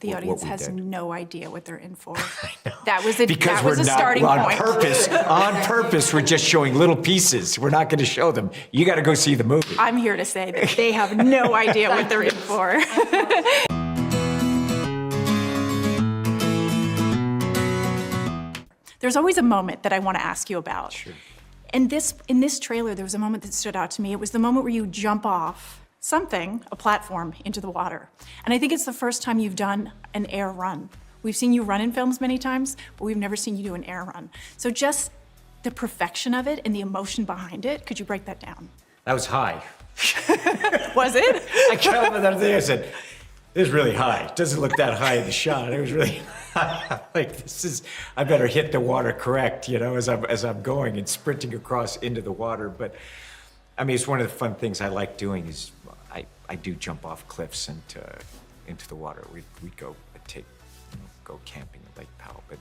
The what audience we has did. no idea what they're in for. I know. That was Because a starting on point. On purpose, we're just showing little pieces. We're not going to show them. You got to go see the movie. I'm here to say that they have no idea what they're in for. There's always a moment that I want to ask you about. Sure. And in this trailer, there was a moment that stood out to me. It was the moment where you jump off something, a platform, into the water. And I think it's the first time you've done an air run. We've seen you run in films many times, but we've never seen you do an air run. So just the perfection of it and the emotion behind it, could you break that down? That was high. Was it? I came up with that thing. I said, "This is really high. It doesn't look that high in the shot." It was really high. Like, I better hit the water correct, as I'm going and sprinting across into the water. But I mean, it's one of the fun things I like doing is I do jump off cliffs into the water. We'd go go camping at Lake Powell. But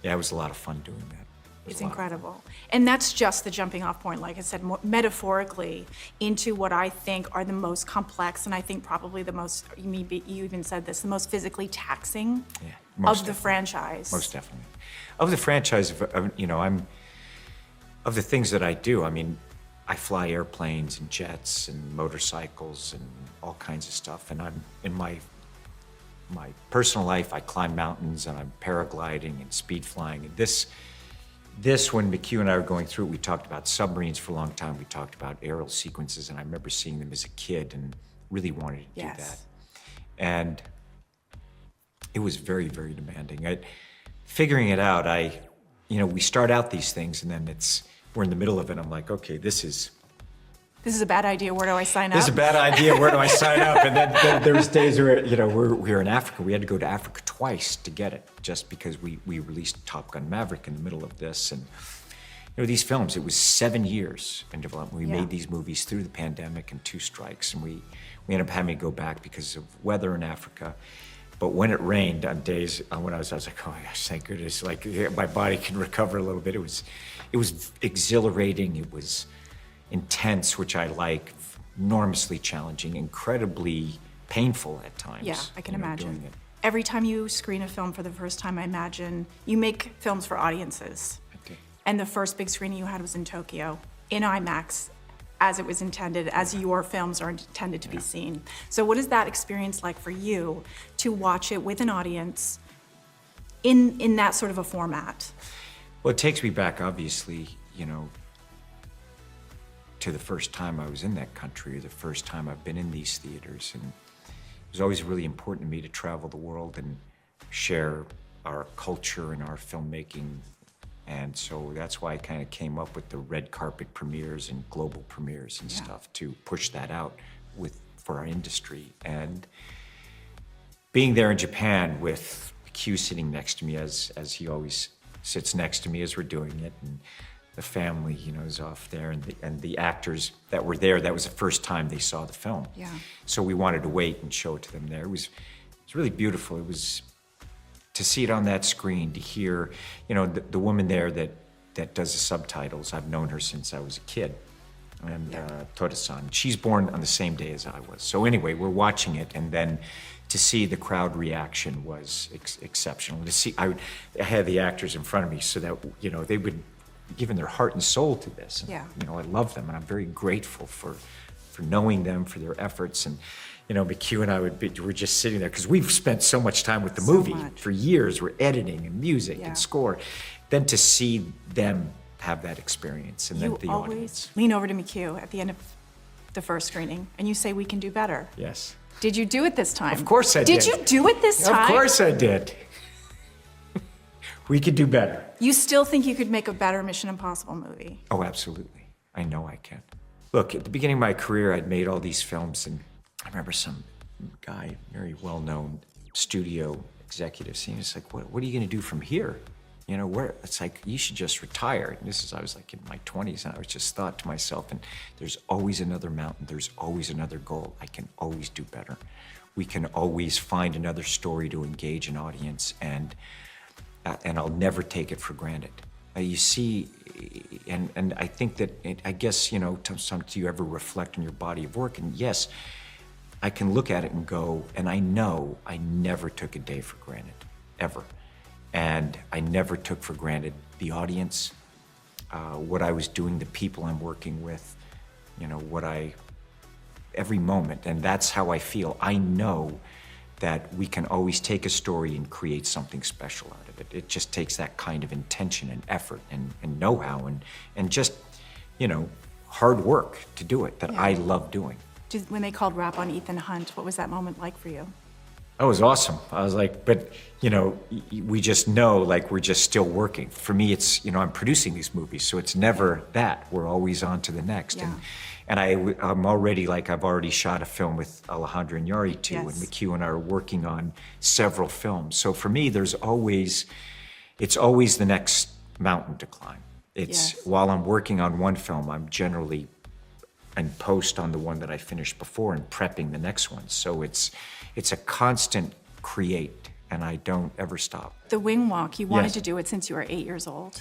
yeah, it was a lot of fun doing that. It's incredible. And that's just the jumping off point, like I said, metaphorically into what I think are the most complex, and I think probably the most, you even said this, the most physically taxing of the franchise. Most definitely. Of the franchise, of the things that I do, I mean, I fly airplanes and jets and motorcycles and all kinds of stuff. And I'm in my personal life, I climb mountains and I'm paragliding and speed flying. And this, when McHugh and I were going through it, we talked about submarines for a long time. We talked about aerial sequences, and I remember seeing them as a kid and really wanted to do that. And it was very, very demanding. Figuring it out, we start out these things, and then we're in the middle of it. I'm like, okay, this is a bad idea. Where do I sign up? This is a bad idea. Where do I sign up? And then there was days where, we were in Africa. We had to go to Africa twice to get it, just because we released Top Gun Maverick in the middle of this. And, these films, it was 7 years in development. We made these movies through the pandemic and 2 strikes. And we ended up having to go back because of weather in Africa. But when it rained on days, when I was like, oh my gosh, thank goodness. Like, my body can recover a little bit. It was exhilarating. It was intense, which I like, enormously challenging, incredibly painful at times. Yeah, I can imagine. Doing it. Every time you screen a film for the first time, I imagine you make films for audiences. Okay. And the first big screening you had was in Tokyo, in IMAX, as it was intended, as your films are intended to be seen. So what is that experience like for you to watch it with an audience in that sort of a format? Well, it takes me back, obviously, to the first time I was in that country, or the first time I've been in these theaters. And it was always really important to me to travel the world and share our culture and our filmmaking. And so that's why I kind of came up with the red carpet premieres and global premieres and stuff, to push that out for our industry. And being there in Japan with Q sitting next to me, as he always sits next to me as we're doing it, and the family, is off there, and the actors that were there, that was the first time they saw the film. Yeah. So we wanted to wait and show it to them there. It was really beautiful. It was to see it on that screen, to hear, the woman there that does the subtitles. I've known her since I was a kid, and Toda-san. She's born on the same day as I was. So anyway, we're watching it, and then to see the crowd reaction was exceptional. To see, I had the actors in front of me so that, they would given their heart and soul to this. And, I love them, and I'm very grateful for knowing them, for their efforts. And, McHugh and I were just sitting there, because we've spent so much time with the movie for years. We're editing and music and score. Then to see them have that experience, and then the audience. You always lean over to McHugh at the end of the first screening, and you say, "We can do better." Yes. Did you do it this time? Of course I did. Did you do it this time? Of course I did. We could do better. You still think you could make a better Mission Impossible movie? Oh, absolutely. I know I can. Look, at the beginning of my career, I'd made all these films, and I remember some guy, very well-known studio executive, saying, it's like, what are you going to do from here? It's like, you should just retire. And I was like in my 20s, and I was just thought to myself, and there's always another mountain, there's always another goal. I can always do better. We can always find another story to engage an audience, and I'll never take it for granted. You see, and I think that, I guess, sometimes do you ever reflect on your body of work? And yes, I can look at it and go, and I know I never took a day for granted, ever. And I never took for granted the audience, what I was doing, the people I'm working with, you know, every moment. And that's how I feel. I know that we can always take a story and create something special out of it. It just takes that kind of intention and effort and know-how and just, you know, hard work to do it that I love doing. When they called rap on Ethan Hunt, what was that moment like for you? That was awesome. I was like, but, you know, we just know, like, we're just still working. For me, it's, you know, I'm producing these movies, so it's never that. We're always on to the next. Yeah. And I'm already, like, I've already shot a film with Alejandro Iñárritu, Yes. and McHugh and I are working on several films. So for me, it's always the next mountain to climb. It's, Yes. while I'm working on one film, I'm generally and post on the one that I finished before and prepping the next one. So it's a constant create, and I don't ever stop. The wing walk, you wanted Yes. to do it since you were 8 years old.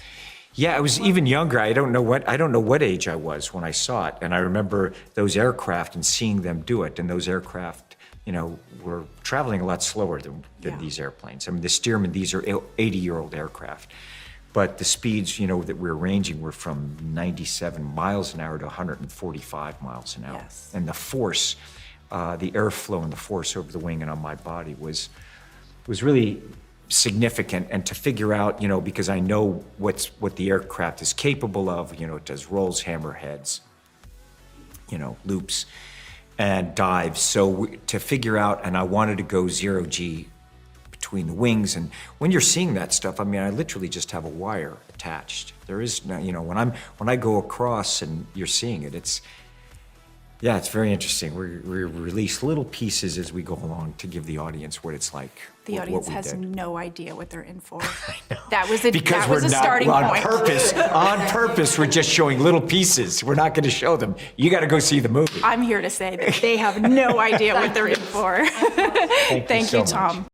Yeah, I was even younger. I don't know what age I was when I saw it. And I remember those aircraft and seeing them do it. And those aircraft, you know, were traveling a lot slower than Yeah. these airplanes. I mean, the Stearman, these are 80-year-old aircraft. But the speeds, you know, that we're ranging were from 97 miles an hour to 145 miles an hour. Yes. And the force, the airflow and the force over the wing and on my body was really significant. And to figure out, you know, because I know what the aircraft is capable of, you know, it does rolls, hammerheads, you know, loops and dives. So to figure out, and I wanted to go 0G between the wings. And when you're seeing that stuff, I mean, I literally just have a wire attached. There is no, you know, when I go across and you're seeing it, it's very interesting. We release little pieces as we go along to give the audience what it's like. The what audience we has did. no idea what they're in for. That was a Because that was we're a not starting on point. on purpose, we're just showing little pieces. We're not going to show them. You got to go see the movie. I'm here to say that they have no idea what they're in for. Thank so you, much. Tom.